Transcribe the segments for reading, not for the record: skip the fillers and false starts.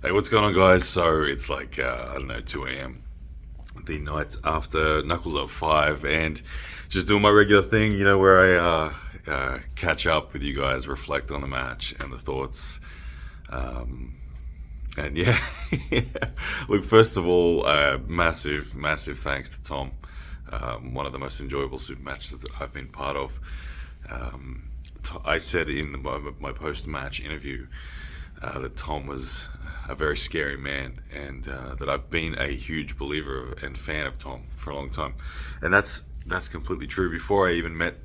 Hey, what's going on, guys? So it's like, I don't know, 2 a.m. the night after Knuckles Up 5, and just doing my regular thing, where I catch up with you guys, reflect on the match and the thoughts. Um, and yeah, look, first of all, massive, massive thanks to Tom. One of the most enjoyable super matches that I've been part of. Um, I said in my post match interview that Tom was a very scary man, and that I've been a huge believer and fan of Tom for a long time, and that's completely true. Before I even met,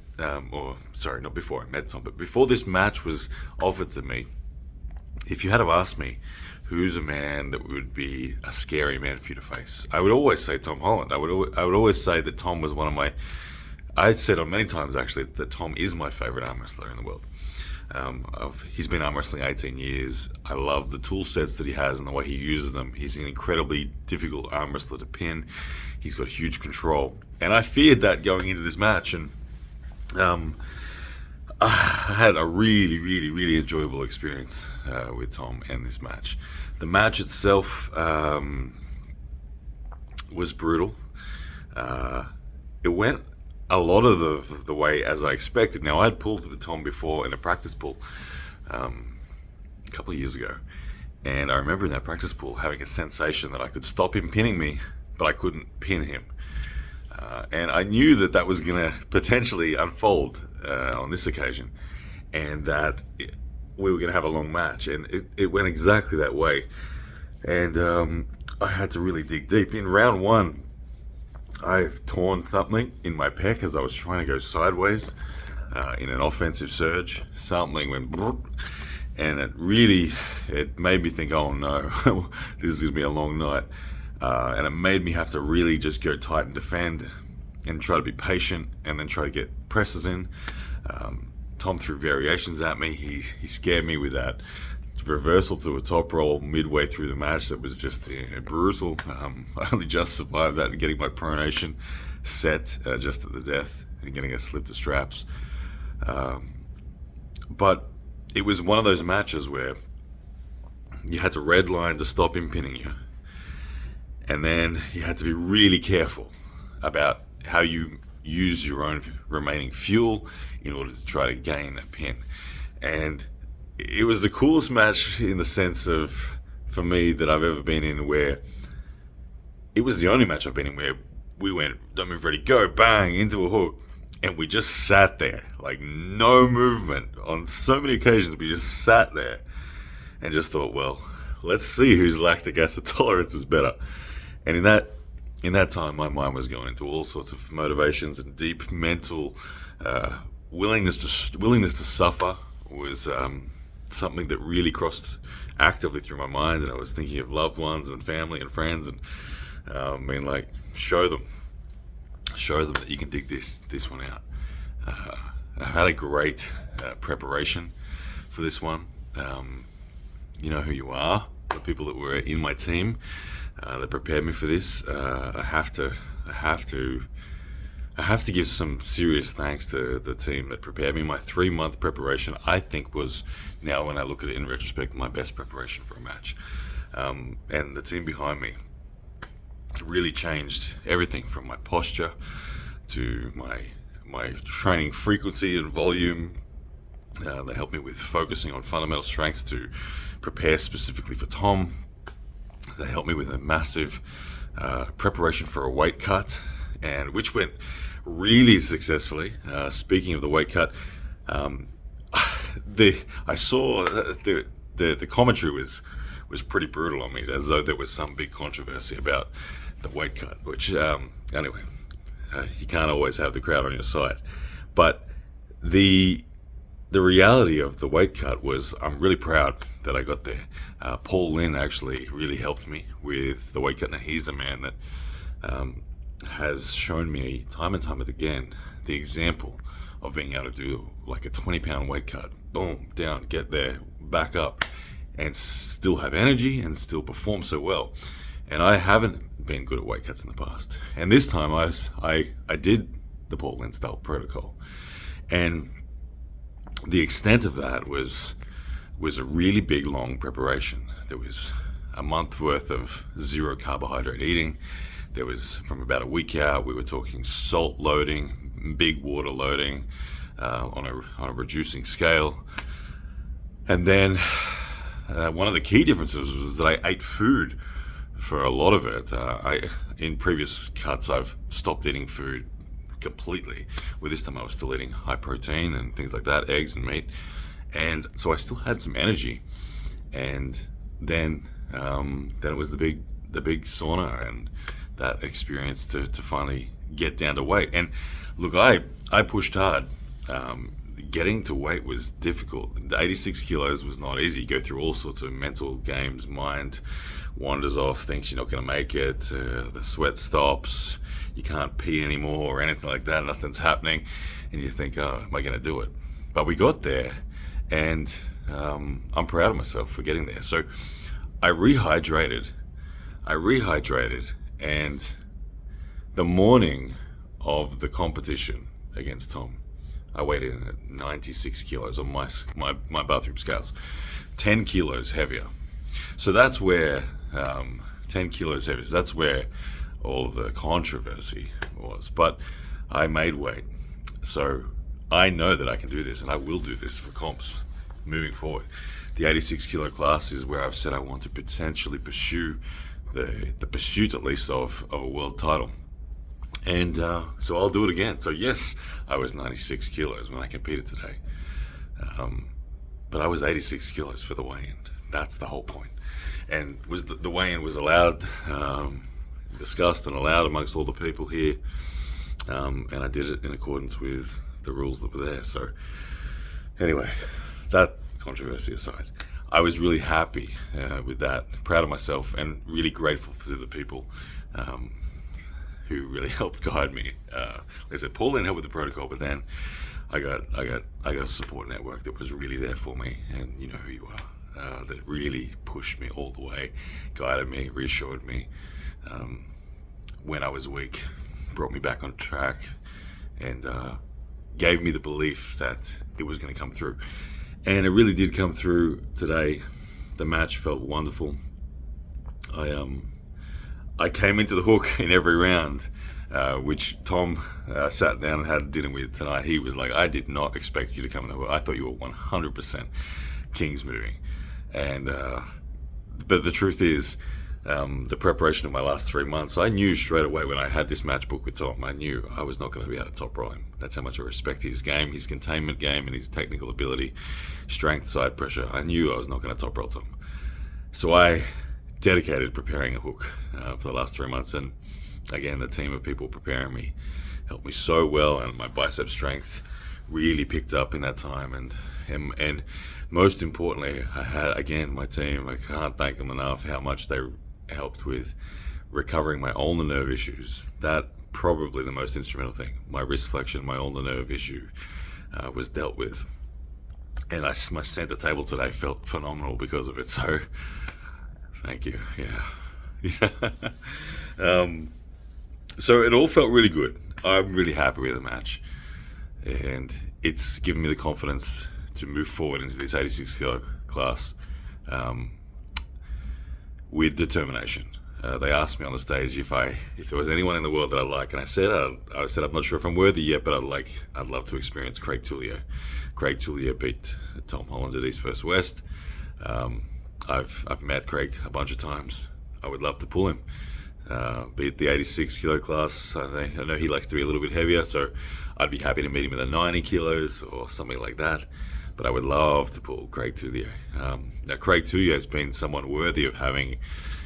or sorry, not before I met Tom, but before this match was offered to me, if you had have asked me who's a man that would be a scary man for you to face, I would always say Tom Holland. I would always say that Tom was one of my. I said on many times actually that Tom is my favorite arm wrestler in the world. He's been arm wrestling 18 years. I love the tool sets that he has and the way he uses them. He's an incredibly difficult arm wrestler to pin. He's got huge control. And I feared that going into this match. And I had a really, really, really enjoyable experience with Tom and this match. The match itself was brutal. It went a lot of the way as I expected. Now, I had pulled with Tom before in a practice pull a couple of years ago, and I remember in that practice pull having a sensation that I could stop him pinning me, but I couldn't pin him. And I knew that that was going to potentially unfold on this occasion, and that we were going to have a long match, and it went exactly that way. And I had to really dig deep. In round one, I've torn something in my pec as I was trying to go sideways in an offensive surge. Something went and it made me think, oh no, this is going to be a long night. And it made me have to really just go tight and defend and try to be patient and then try to get presses in. Tom threw variations at me. He scared me with that reversal to a top roll midway through the match that was just brutal. I only just survived that and getting my pronation set just at the death and getting a slip to straps. But it was one of those matches where you had to redline to stop him pinning you, and then you had to be really careful about how you use your own remaining fuel in order to try to gain a pin. And it was the coolest match in the sense of, for me, that I've ever been in, where it was the only match I've been in where we went, don't move, ready, go, bang, into a hook, and we just sat there, like no movement. On so many occasions, we just sat there and just thought, well, let's see whose lactic acid tolerance is better. And in that time, my mind was going into all sorts of motivations, and deep mental willingness to suffer was something that really crossed actively through my mind. And I was thinking of loved ones and family and friends, and show them that you can dig this one out. I had a great preparation for this one. You know who you are, the people that were in my team that prepared me for this. I have to give some serious thanks to the team that prepared me. My 3-month preparation, I think, was, now when I look at it in retrospect, my best preparation for a match. And the team behind me really changed everything from my posture to my training frequency and volume. They helped me with focusing on fundamental strengths to prepare specifically for Tom. They helped me with a massive preparation for a weight cut, and which went really successfully. Speaking of the weight cut, I saw the commentary was pretty brutal on me, as though there was some big controversy about the weight cut. Which anyway, you can't always have the crowd on your side, but the reality of the weight cut was, I'm really proud that I got there. Paul Lynn actually really helped me with the weight cut, and he's a man that has shown me time and time again the example of being able to do like a 20-pound weight cut, boom, down, get there, back up, and still have energy and still perform so well. And I haven't been good at weight cuts in the past, and this time I did the Paul Lynn style protocol, and the extent of that was a really big, long preparation. There was a month worth of zero carbohydrate eating. There was, from about a week out, we were talking salt loading, big water loading, on a reducing scale. And then one of the key differences was that I ate food for a lot of it. In previous cuts, I've stopped eating food completely. With this time, I was still eating high protein and things like that, eggs and meat, and so I still had some energy. And then it was the big sauna and that experience to finally get down to weight. And look, I pushed hard. Getting to weight was difficult. The 86 kilos was not easy. You go through all sorts of mental games. Mind wanders off, thinks you're not going to make it. The sweat stops. You can't pee anymore or anything like that. Nothing's happening. And you think, oh, am I going to do it? But we got there, and I'm proud of myself for getting there. So I rehydrated, and the morning of the competition against Tom, I weighed in at 96 kilos on my bathroom scales, 10 kilos heavier. So that's where 10 kilos heavier. So that's where all of the controversy was. But I made weight, so I know that I can do this, and I will do this for comps moving forward. The 86 kilo class is where I've said I want to potentially pursue the pursuit, at least, of a world title. And so I'll do it again. So yes, I was 96 kilos when I competed today. But I was 86 kilos for the weigh-in. That's the whole point. And was the weigh-in was allowed, discussed and allowed amongst all the people here. And I did it in accordance with the rules that were there. So anyway, that controversy aside, I was really happy with that, proud of myself, and really grateful to the people who really helped guide me. Like I said, Pauline helped with the protocol, but then I got a support network that was really there for me, and you know who you are, that really pushed me all the way, guided me, reassured me when I was weak, brought me back on track, and gave me the belief that it was going to come through. And it really did come through today. The match felt wonderful. I came into the hook in every round, which Tom sat down and had dinner with tonight. He was like, I did not expect you to come in the hook. I thought you were 100% Kings moving. And but the truth is, the preparation of my last 3 months, I knew straight away when I had this match book with Tom, I knew I was not going to be able to top roll him. That's how much I respect his game, his containment game, and his technical ability, strength, side pressure. I knew I was not going to top roll Tom. So I dedicated preparing a hook for the last 3 months, and again, the team of people preparing me helped me so well, and my bicep strength really picked up in that time. And most importantly, I had, again, my team. I can't thank them enough how much they helped with recovering my ulnar nerve issues. That probably the most instrumental thing. My wrist flexion, my ulnar nerve issue was dealt with, and my center table today felt phenomenal because of it. So thank you. Yeah. So it all felt really good. I'm really happy with the match, and it's given me the confidence to move forward into this 86 kilo class with determination. They asked me on the stage if there was anyone in the world that I like, and I said I'm not sure if I'm worthy yet, but I'd love to experience Craig Tullier. Craig Tullier beat Tom Holland at East First West. I've met Craig a bunch of times. I would love to pull him. Beat the 86 kilo class. I know he likes to be a little bit heavier, so I'd be happy to meet him in the 90 kilos or something like that. But I would love to pull Craig Tullier. Now, Craig Tullier has been someone worthy of having.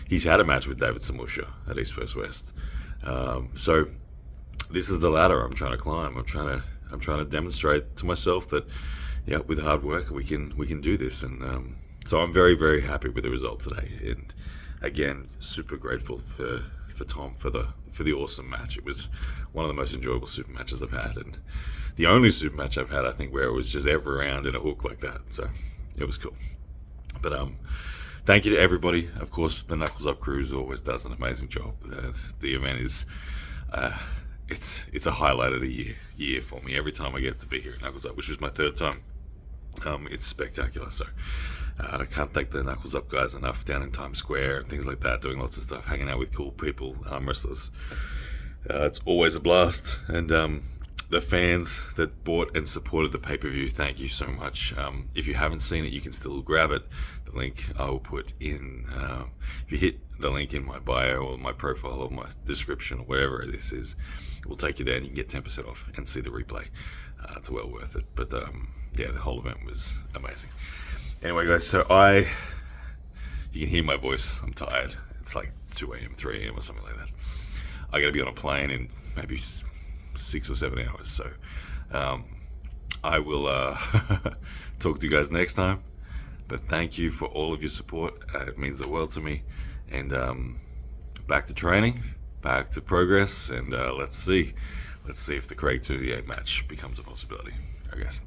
He's had a match with David Samusha at East First West. So this is the ladder I'm trying to climb. I'm trying to demonstrate to myself that, yeah, with hard work we can do this. And so I'm very, very happy with the result today. And again, super grateful for Tom for the awesome match. It was one of the most enjoyable super matches I've had, and the only super match I've had, I think, where it was just every round in a hook like that. So it was cool. But thank you to everybody. Of course, the Knuckles Up Cruise always does an amazing job. The event is it's a highlight of the year for me. Every time I get to be here at Knuckles Up, which was my third time, it's spectacular. So I can't thank the Knuckles Up guys enough down in Times Square and things like that, doing lots of stuff, hanging out with cool people, arm wrestlers. It's always a blast. And the fans that bought and supported the pay-per-view, thank you so much. If you haven't seen it, you can still grab it. The link I will put in, if you hit the link in my bio or my profile or my description or wherever this is, it will take you there and you can get 10% off and see the replay. It's well worth it. But yeah, the whole event was amazing. Anyway, guys, so you can hear my voice. I'm tired. It's like 2 a.m., 3 a.m. or something like that. I got to be on a plane in maybe 6 or 7 hours. So I will talk to you guys next time. But thank you for all of your support. It means the world to me. And back to training, back to progress, and let's see if the Craig 2 match becomes a possibility, I guess.